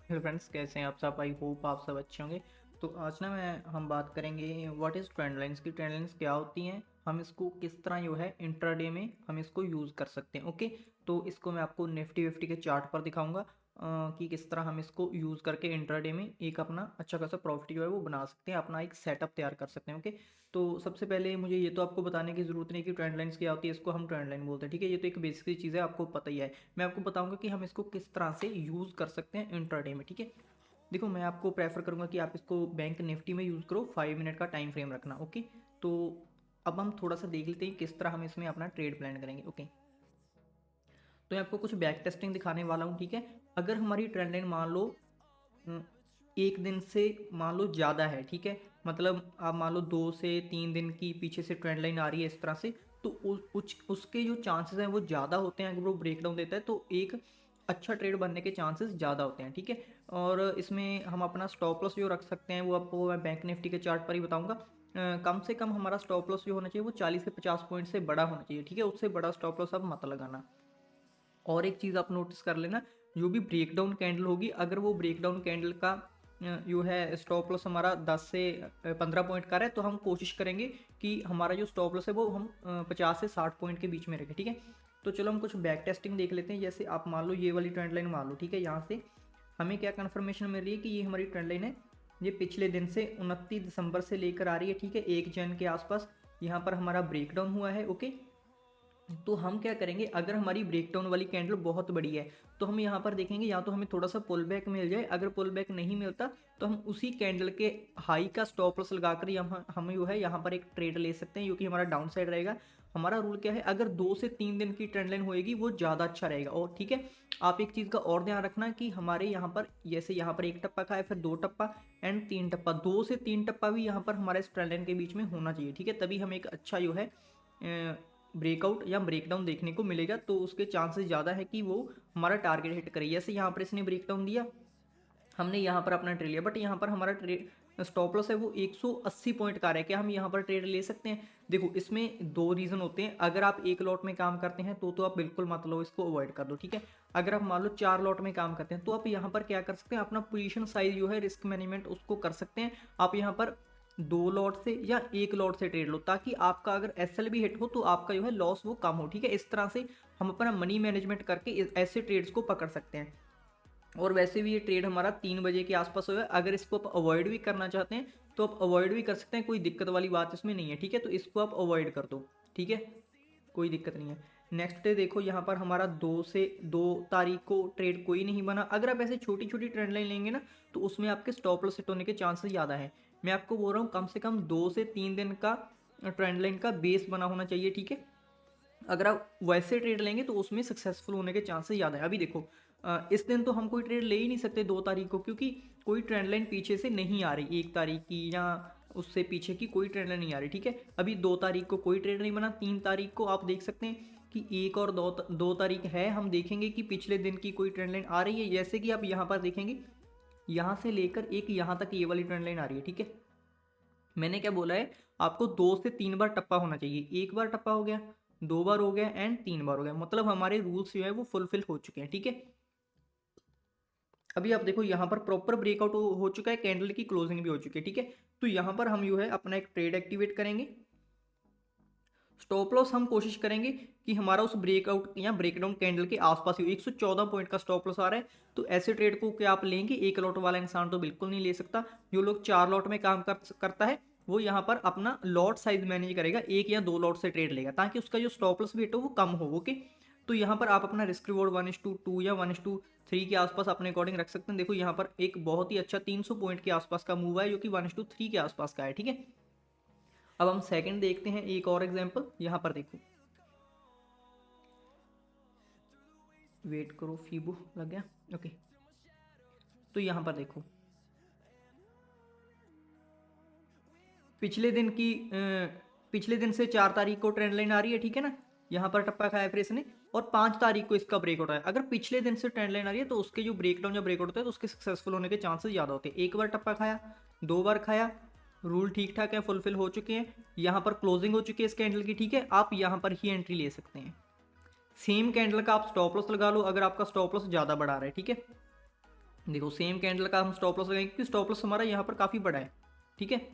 Hello friends, कैसे हैं आप सब? आई होप आप सब अच्छे होंगे। तो आज ना हम बात करेंगे व्हाट इज़ ट्रेंड लाइंस की। ट्रेंड लाइंस क्या होती हैं, हम इसको किस तरह जो है इंट्राडे में हम इसको यूज़ कर सकते हैं। ओके, तो इसको मैं आपको निफ्टी विफ्टी के चार्ट पर दिखाऊंगा कि किस तरह हम इसको यूज़ करके इंट्राडे में एक अपना अच्छा खासा प्रॉफिट जो है वो बना सकते हैं, अपना एक सेटअप तैयार कर सकते हैं। ओके, तो सबसे पहले मुझे ये तो आपको बताने की ज़रूरत नहीं कि ट्रेंड लाइंस क्या होती है, इसको हम ट्रेंड लाइन बोलते हैं। ठीक है, ये तो एक बेसिक सी चीज़ है, आपको पता ही है। मैं आपको बताऊंगा कि हम इसको किस तरह से यूज़ कर सकते हैं इंट्राडे में। ठीक है, देखो मैं आपको प्रेफर करूंगा कि आप इसको बैंक निफ्टी में यूज़ करो, 5 मिनट का टाइम फ्रेम रखना। ओके, तो अब हम थोड़ा सा देख लेते हैं किस तरह हम इसमें अपना ट्रेड प्लान करेंगे। ओके, तो मैं आपको कुछ बैक टेस्टिंग दिखाने वाला हूँ। ठीक है, अगर हमारी ट्रेंड लाइन मान लो अ, एक दिन से मान लो ज़्यादा है, ठीक है, मतलब आप मान लो 2 से 3 दिन की पीछे से ट्रेंड लाइन आ रही है इस तरह से, तो उसके जो चांसेस हैं वो ज़्यादा होते हैं। अगर वो ब्रेकडाउन देता है तो एक अच्छा ट्रेड बनने के चांसेस ज़्यादा होते हैं। ठीक है, और इसमें हम अपना स्टॉप लॉस जो रख सकते हैं वो आपको मैं बैंक निफ्टी के चार्ट पर ही बताऊंगा। कम से कम हमारा स्टॉप लॉस जो होना चाहिए वो 40 से 50 पॉइंट से बड़ा होना चाहिए। ठीक है, उससे बड़ा स्टॉप लॉस आप मत लगाना। और एक चीज़ आप नोटिस कर लेना, जो भी ब्रेकडाउन कैंडल होगी, अगर वो ब्रेकडाउन कैंडल का जो है स्टॉप लॉस हमारा 10 से 15 पॉइंट का है, तो हम कोशिश करेंगे कि हमारा जो स्टॉप लॉस है वो हम 50 से 60 पॉइंट के बीच में रखें। ठीक है, तो चलो हम कुछ बैक टेस्टिंग देख लेते हैं। जैसे आप मान लो ये वाली ट्रेंड लाइन मान लो, ठीक है, यहाँ से हमें क्या कन्फर्मेशन मिल रही है कि ये हमारी ट्रेंड लाइन है। ये पिछले दिन से 29 दिसंबर से लेकर आ रही है। ठीक है, 1 जन के आसपास यहाँ पर हमारा ब्रेकडाउन हुआ है। ओके, तो हम क्या करेंगे, अगर हमारी ब्रेकडाउन वाली कैंडल बहुत बड़ी है तो हम यहाँ पर देखेंगे या तो हमें थोड़ा सा पुल बैक मिल जाए। अगर पुल बैक नहीं मिलता तो हम उसी कैंडल के हाई का स्टॉप लॉस लगाकर हम जो है यहाँ पर एक ट्रेड ले सकते हैं, जो कि हमारा डाउन साइड रहेगा। हमारा रूल क्या है, अगर 2 से 3 दिन की ट्रेंड लाइन होएगी वो ज़्यादा अच्छा रहेगा। और ठीक है, आप एक चीज़ का और ध्यान रखना कि हमारे यहाँ पर जैसे यहाँ पर एक टप्पा का है, फिर 2 टप्पा एंड 3 टप्पा, 2 से 3 टप्पा भी यहाँ पर हमारे इस ट्रेंड लाइन के बीच में होना चाहिए। ठीक है, तभी हम एक अच्छा जो है ब्रेकआउट या ब्रेकडाउन देखने को मिलेगा, तो उसके चांसेस ज़्यादा है कि वो हमारा टारगेट हिट करे। जैसे यहाँ पर इसने ब्रेकडाउन दिया, हमने यहाँ पर अपना ट्रेड लिया, बट यहाँ पर हमारा ट्रेड स्टॉप लॉस है वो 180 पॉइंट का है। क्या हम यहाँ पर ट्रेड ले सकते हैं? देखो इसमें दो रीज़न होते हैं। अगर आप एक लॉट में काम करते हैं तो आप बिल्कुल मत लो, इसको अवॉइड कर दो। ठीक है, अगर आप मान लो 4 लॉट में काम करते हैं तो आप यहाँ पर क्या कर सकते हैं, अपना पोजीशन साइज जो है, रिस्क मैनेजमेंट उसको कर सकते हैं। आप यहाँ पर 2 लॉट से या 1 लॉट से ट्रेड लो, ताकि आपका अगर एसएल भी हिट हो तो आपका जो है लॉस वो कम हो। ठीक है, इस तरह से हम अपना मनी मैनेजमेंट करके ऐसे ट्रेड्स को पकड़ सकते हैं। और वैसे भी ये ट्रेड हमारा 3 बजे के आसपास हुआ है। अगर इसको आप अवॉइड भी करना चाहते हैं तो आप अवॉइड भी कर सकते हैं, कोई दिक्कत वाली बात इसमें नहीं है। ठीक है, तो इसको आप अवॉइड कर दो। ठीक है, कोई दिक्कत नहीं है। नेक्स्ट डे देखो, यहाँ पर हमारा 2 तारीख को ट्रेड कोई नहीं बना। अगर आप ऐसे छोटी छोटी ट्रेंड लाइन लेंगे ना तो उसमें आपके स्टॉप लॉस हिट होने के चांसेस ज़्यादा है। मैं आपको बोल रहा हूँ कम से कम 2 से 3 दिन का ट्रेंड लाइन का बेस बना होना चाहिए। ठीक है, अगर आप वैसे ट्रेड लेंगे तो उसमें सक्सेसफुल होने के चांसेस ज़्यादा है। अभी देखो इस दिन तो हम कोई ट्रेड ले ही नहीं सकते 2 तारीख को, क्योंकि कोई ट्रेंड लाइन पीछे से नहीं आ रही 1 तारीख की, या उससे पीछे की कोई ट्रेंड लाइन नहीं आ रही। ठीक है, अभी 2 तारीख को कोई ट्रेड नहीं बना। 3 तारीख को आप देख सकते हैं कि 1 और 2 तारीख है, हम देखेंगे कि पिछले दिन की कोई ट्रेंड लाइन आ रही है। जैसे कि आप यहाँ पर देखेंगे, यहाँ से लेकर एक यहाँ तक ये वाली ट्रेंड लाइन आ रही है। ठीक है, मैंने क्या बोला है, आपको 2 से 3 बार टप्पा होना चाहिए। एक बार टप्पा हो गया, 2 बार हो गया एंड 3 बार हो गया, मतलब हमारे रूल्स जो है वो फुलफिल हो चुके हैं। ठीक है, अभी आप देखो यहाँ पर प्रॉपर ब्रेकआउट हो चुका है, कैंडल की क्लोजिंग भी हो चुकी है। ठीक है, तो यहाँ पर हम जो है अपना एक ट्रेड एक्टिवेट करेंगे। स्टॉप लॉस हम कोशिश करेंगे कि हमारा उस ब्रेकआउट या ब्रेकडाउन कैंडल के आसपास ही हो। 114 पॉइंट का स्टॉप लॉस आ रहा है, तो ऐसे ट्रेड को क्या आप लेंगे? एक लॉट वाला इंसान तो बिल्कुल नहीं ले सकता। जो लोग 4 लॉट में काम करता है वो यहाँ पर अपना लॉट साइज मैनेज करेगा, 1 या 2 लॉट से ट्रेड लेगा, ताकि उसका जो स्टॉप लॉस वेट हो वो कम हो। ओके, तो यहाँ पर आप अपना रिस्क रिवॉर्ड 1:2 या 1:3 के आसपास अपने अकॉर्डिंग रख सकते हैं। देखो यहाँ पर एक बहुत ही अच्छा 300 पॉइंट के आसपास का मूव है, जो कि 1:3 के आसपास का है। ठीक है, अब हम सेकंड देखते हैं, एक और एग्जांपल यहाँ पर देखो, वेट करो, फीबो लग गया। ओके, तो यहाँ पर देखो पिछले दिन की पिछले दिन से 4 तारीख को ट्रेंड लाइन आ रही है। ठीक है ना, यहाँ पर टप्पा खाया फिर इसने, और 5 तारीख को इसका ब्रेकआउट आया। अगर पिछले दिन से ट्रेंड लाइन आ रही है तो उसके जो ब्रेकडाउन या ब्रेकआउट होता है तो उसके सक्सेसफुल होने के चांसेस ज़्यादा होते हैं। एक बार टप्पा खाया, 2 बार खाया, रूल ठीक ठाक है, फुलफिल हो चुके हैं। यहाँ पर क्लोजिंग हो चुकी है इस कैंडल की। ठीक है, आप यहाँ पर ही एंट्री ले सकते हैं। सेम कैंडल का आप स्टॉप लॉस लगा लो अगर आपका स्टॉप लॉस ज़्यादा बढ़ा रहा है। ठीक है, देखो सेम कैंडल का हम स्टॉप लॉस लगाएंगे क्योंकि स्टॉप लॉस हमारा यहाँ पर काफ़ी बड़ा है, ठीक है।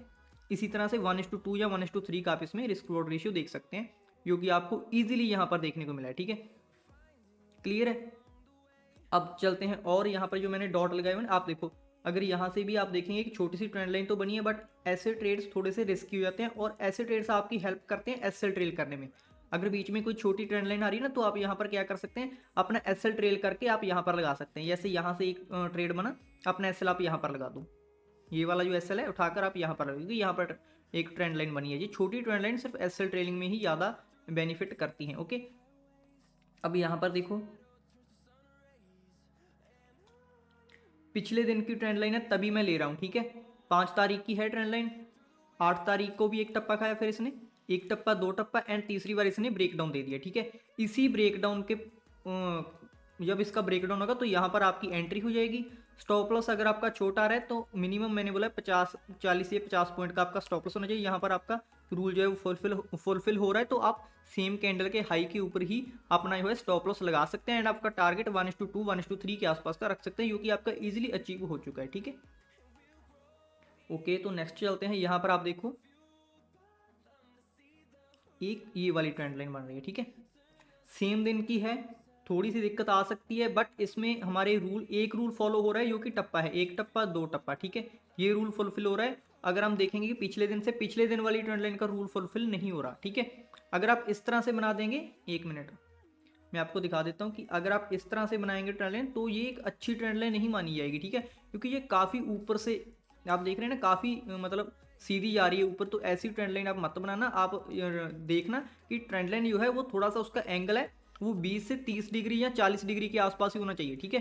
इसी तरह से 1:2 या 1:3 का आप इसमें रिस्क रिवॉर्ड रेशियो देख सकते हैं, जो कि आपको ईजिली यहाँ पर देखने को मिला है, ठीक है। क्लियर है। अब चलते हैं और यहाँ पर जो मैंने डॉट लगाए हुए हैं आप देखो, अगर यहाँ से भी आप देखेंगे कि छोटी सी ट्रेंड लाइन तो बनी है, बट ऐसे ट्रेड्स थोड़े से रिस्की हो जाते हैं और ऐसे ट्रेड्स आपकी हेल्प करते हैं एसएल ट्रेल करने में। अगर बीच में कोई छोटी ट्रेंड लाइन आ रही है ना, तो आप यहाँ पर क्या कर सकते हैं, अपना एसएल ट्रेल करके आप यहाँ पर लगा सकते हैं। जैसे यहाँ से एक ट्रेड बना, अपना एसएल आप यहाँ पर लगा दो, ये वाला जो एसएल है उठाकर आप यहाँ पर, क्योंकि यहाँ पर एक ट्रेंड लाइन बनी है। ये छोटी ट्रेंड लाइन सिर्फ एसएल ट्रेलिंग में ही ज़्यादा बेनिफिट करती हैं, ओके। अब यहाँ पर देखो पिछले दिन की ट्रेंड लाइन है तभी मैं ले रहा हूँ, ठीक है। 5 तारीख की है ट्रेंड लाइन, 8 तारीख को भी एक टप्पा खाया, फिर इसने एक टप्पा, दो टप्पा एंड तीसरी बार इसने ब्रेकडाउन दे दिया, ठीक है। इसी ब्रेकडाउन के जब इसका ब्रेकडाउन होगा तो यहाँ पर आपकी एंट्री हो जाएगी। स्टॉप लॉस अगर आपका छोटा आ रहा है तो मिनिमम मैंने बोला 40 या 50 पॉइंट का आपका स्टॉप लॉस होना चाहिए। यहाँ पर आपका रूल जो है वो फुलफिल हो रहा है, तो आप सेम कैंडल के हाई के ऊपर ही अपना जो है स्टॉप लॉस लगा सकते हैं एंड आपका टारगेट 1:2 1:3 के आसपास का रख सकते हैं, जो कि आपका इजीली अचीव हो चुका है, ठीक है। ओके, तो नेक्स्ट चलते हैं। यहाँ पर आप देखो एक ये वाली ट्रेंड लाइन बन रही है, ठीक है। सेम दिन की है, थोड़ी सी दिक्कत आ सकती है, बट इसमें हमारे एक रूल फॉलो हो रहा है, जो कि टप्पा है, एक टप्पा दो टप्पा, ठीक है। ये रूल फुलफिल हो रहा है। अगर हम देखेंगे कि पिछले दिन से पिछले दिन वाली ट्रेंड लाइन का रूल फुलफिल नहीं हो रहा, ठीक है। अगर आप इस तरह से बना देंगे, एक मिनट मैं आपको दिखा देता हूँ कि अगर आप इस तरह से बनाएंगे ट्रेंड लाइन तो ये एक अच्छी ट्रेंड लाइन नहीं मानी जाएगी, ठीक है। क्योंकि ये काफ़ी ऊपर से आप देख रहे हैं ना, काफ़ी मतलब सीधी जा रही है ऊपर, तो ऐसी ट्रेंड लाइन आप मत बनाना। आप देखना कि ट्रेंड लाइन जो है वो थोड़ा सा उसका एंगल है वो 20 से 30 डिग्री या 40 डिग्री के आसपास ही होना चाहिए, ठीक है।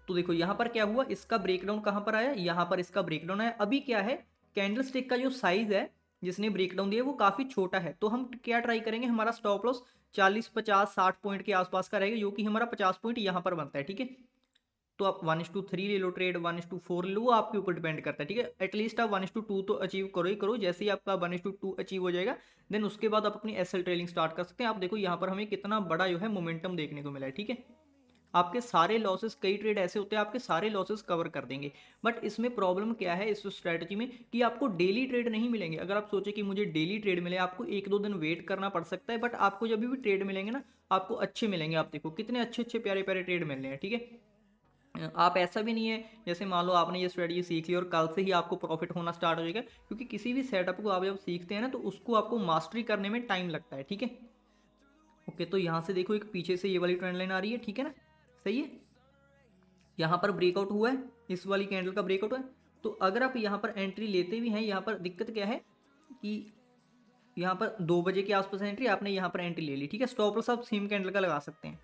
तो देखो यहाँ पर क्या हुआ, इसका ब्रेकडाउन कहाँ पर आया, यहाँ पर इसका ब्रेकडाउन आया। अभी क्या है, कैंडल स्टिक का जो साइज है जिसने ब्रेकडाउन दिया वो काफ़ी छोटा है, तो हम क्या ट्राई करेंगे, हमारा स्टॉप लॉस 40 50 60 पॉइंट के आसपास का रहेगा, जो कि हमारा 50 पॉइंट यहाँ पर बनता है, ठीक है। तो आप 1:3 ले लो ट्रेड, 1:4 ले लो, वो आपके ऊपर डिपेंड करता है, ठीक है। एटलीस्ट आप 1:2 तो अचीव करो ही करो। जैसे ही आपका 1:2 अचीव हो जाएगा, देन उसके बाद आप अपनी एसएल ट्रेलिंग स्टार्ट कर सकते हैं। आप देखो यहाँ पर हमें कितना बड़ा जो है मोमेंटम देखने को मिला है, ठीक है। आपके सारे लॉसेस, कई ट्रेड ऐसे होते हैं आपके सारे लॉसेस कवर कर देंगे, बट इसमें प्रॉब्लम क्या है इस स्ट्रैटेजी में कि आपको डेली ट्रेड नहीं मिलेंगे। अगर आप सोचे कि मुझे डेली ट्रेड मिले, आपको 1 2 दिन वेट करना पड़ सकता है, बट आपको जब भी ट्रेड मिलेंगे ना, आपको अच्छे मिलेंगे। आप देखो कितने अच्छे अच्छे प्यारे प्यारे ट्रेड मिल रहे हैं, ठीक है। आप ऐसा भी नहीं है जैसे मान लो आपने ये स्ट्रेटजी सीख ली और कल से ही आपको प्रॉफिट होना स्टार्ट हो जाएगा, क्योंकि किसी भी सेटअप को आप जब सीखते हैं ना, तो उसको आपको मास्टरी करने में टाइम लगता है, ठीक है। ओके, तो यहाँ से देखो एक पीछे से ये वाली ट्रेंड लाइन आ रही है, ठीक है ना, सही है। यहाँ पर ब्रेकआउट हुआ है, इस वाली कैंडल का ब्रेकआउट हुआ है। तो अगर आप यहाँ पर एंट्री लेते भी हैं, यहाँ पर दिक्कत क्या है कि यहाँ पर 2 बजे के आसपास एंट्री, आपने यहाँ पर एंट्री ले ली, ठीक है। स्टॉप लॉस आप सेम कैंडल का लगा सकते हैं,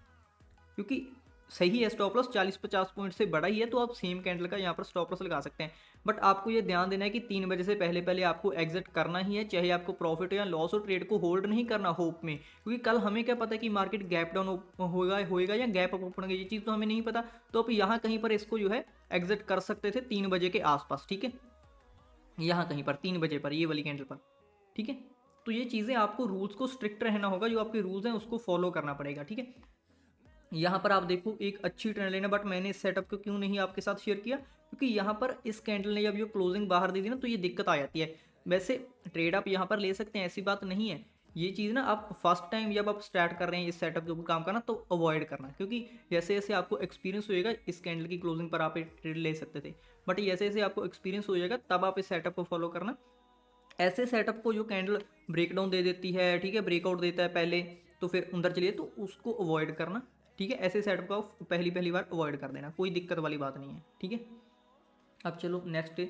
क्योंकि सही है स्टॉप लॉस 40 50 पॉइंट से बड़ा ही है, तो आप सेम कैंडल का यहाँ पर स्टॉप लॉस लगा सकते हैं। बट आपको ये ध्यान देना है कि 3 बजे से पहले पहले आपको एग्जिट करना ही है, चाहे आपको प्रॉफिट हो या लॉस हो। ट्रेड को होल्ड नहीं करना होप में, क्योंकि कल हमें क्या पता कि मार्केट गैप डाउन होएगा या गैप अप ओपन होगा, ये चीज़ तो हमें नहीं पता। तो आप यहाँ कहीं पर इसको जो है एग्जिट कर सकते थे 3 बजे के आसपास, ठीक है। यहाँ कहीं पर 3 बजे पर ये वाली कैंडल पर, ठीक है। तो ये चीज़ें आपको रूल्स को स्ट्रिक्ट रहना होगा, जो आपके रूल्स हैं उसको फॉलो करना पड़ेगा, ठीक है। यहाँ पर आप देखो एक अच्छी ट्रेंड लाइन है, बट मैंने इस सेटअप को क्यों नहीं आपके साथ शेयर किया, क्योंकि यहाँ पर इस कैंडल ने जब ये क्लोजिंग बाहर दे दी ना, तो ये दिक्कत आ जाती है। वैसे ट्रेड आप यहाँ पर ले सकते हैं, ऐसी बात नहीं है। ये चीज़ ना आप फर्स्ट टाइम जब आप स्टार्ट कर रहे हैं इस सेटअप के ऊपर काम करना, तो अवॉइड करना, क्योंकि जैसे जैसे आपको एक्सपीरियंस होएगा, इस कैंडल की क्लोजिंग पर आप एक ट्रेड ले सकते थे, बट जैसे जैसे आपको एक्सपीरियंस हो जाएगा तब आप इस सेटअप को फॉलो करना। ऐसे सेटअप को जो कैंडल ब्रेकडाउन दे देती है, ठीक है, ब्रेकआउट देता है पहले, तो फिर अंदर चलिए, तो उसको अवॉइड करना, ठीक है। ऐसे सेटअप को पहली पहली बार अवॉइड कर देना, कोई दिक्कत वाली बात नहीं है, ठीक है। अब चलो नेक्स्ट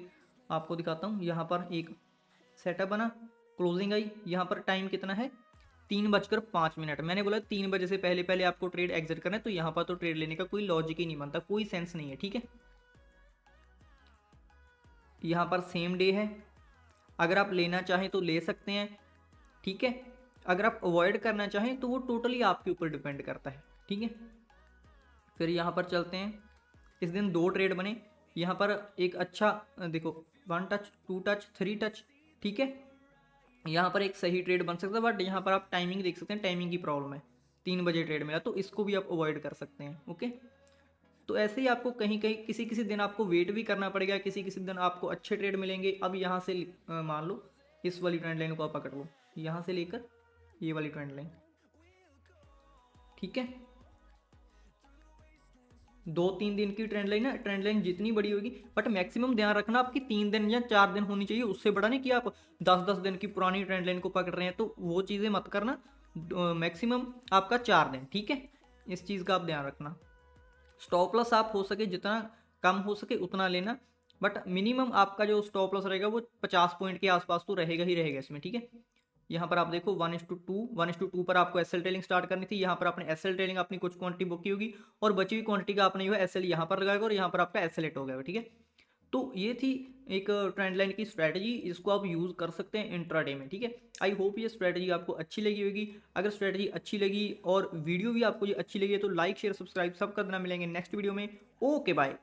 आपको दिखाता हूँ। यहाँ पर एक सेटअप बना, क्लोजिंग आई, यहाँ पर टाइम कितना है, 3:05। मैंने बोला 3 बजे से पहले पहले आपको ट्रेड एग्जिट करना है, तो यहाँ पर तो ट्रेड लेने का कोई लॉजिक ही नहीं बनता, कोई सेंस नहीं है, ठीक है। यहाँ पर सेम डे है, अगर आप लेना चाहें तो ले सकते हैं, ठीक है। अगर आप अवॉइड करना चाहें तो वो टोटली आपके ऊपर डिपेंड करता है, ठीक है। फिर यहाँ पर चलते हैं, इस दिन 2 ट्रेड बने। यहाँ पर एक अच्छा देखो 1 टच 2 टच 3 टच, ठीक है। यहाँ पर एक सही ट्रेड बन सकता है, बट यहाँ पर आप टाइमिंग देख सकते हैं, टाइमिंग की प्रॉब्लम है। 3 बजे ट्रेड मिला, तो इसको भी आप अवॉइड कर सकते हैं, ओके। तो ऐसे ही आपको कहीं कहीं किसी किसी दिन आपको वेट भी करना पड़ेगा, किसी किसी दिन आपको अच्छे ट्रेड मिलेंगे। अब यहाँ से मान लो इस वाली ट्रेंड लाइन को आप पकड़ लो, यहाँ से लेकर ये वाली ट्रेंड लाइन, ठीक है। 2-3 दिन की ट्रेंड लाइन है, ट्रेंड लाइन जितनी बड़ी होगी, बट मैक्सिमम ध्यान रखना आपकी 3 दिन या 4 दिन होनी चाहिए, उससे बड़ा नहीं कि आप 10-10 दिन की पुरानी ट्रेंड लाइन को पकड़ रहे हैं, तो वो चीज़ें मत करना। मैक्सिमम आपका 4 दिन, ठीक है। इस चीज़ का आप ध्यान रखना। स्टॉप लॉस आप हो सके जितना कम हो सके उतना लेना, बट मिनिमम आपका जो स्टॉप लॉस रहेगा वो 50 पॉइंट के आसपास तो रहेगा ही रहेगा इसमें, ठीक है। यहाँ पर आप देखो 1:2 पर आपको एसएल ट्रेलिंग स्टार्ट करनी थी। यहाँ पर आपने एसएल ट्रेलिंग अपनी कुछ क्वांटिटी बुक की होगी और बची हुई क्वांटिटी का आपने जो है एसएल यहाँ पर लगाएगा और यहाँ पर आपका एसएल हो गया, ठीक है। तो ये थी एक ट्रेंड लाइन की स्ट्रैटेजी, इसको आप यूज़ कर सकते हैं इंट्राडे में, ठीक है। आई होप ये स्ट्रैटेजी आपको अच्छी लगी होगी। अगर स्ट्रैटेजी अच्छी लगी और वीडियो भी आपको ये अच्छी लगी है तो लाइक शेयर सब्सक्राइब सब करना। मिलेंगे नेक्स्ट वीडियो में। Okay bye.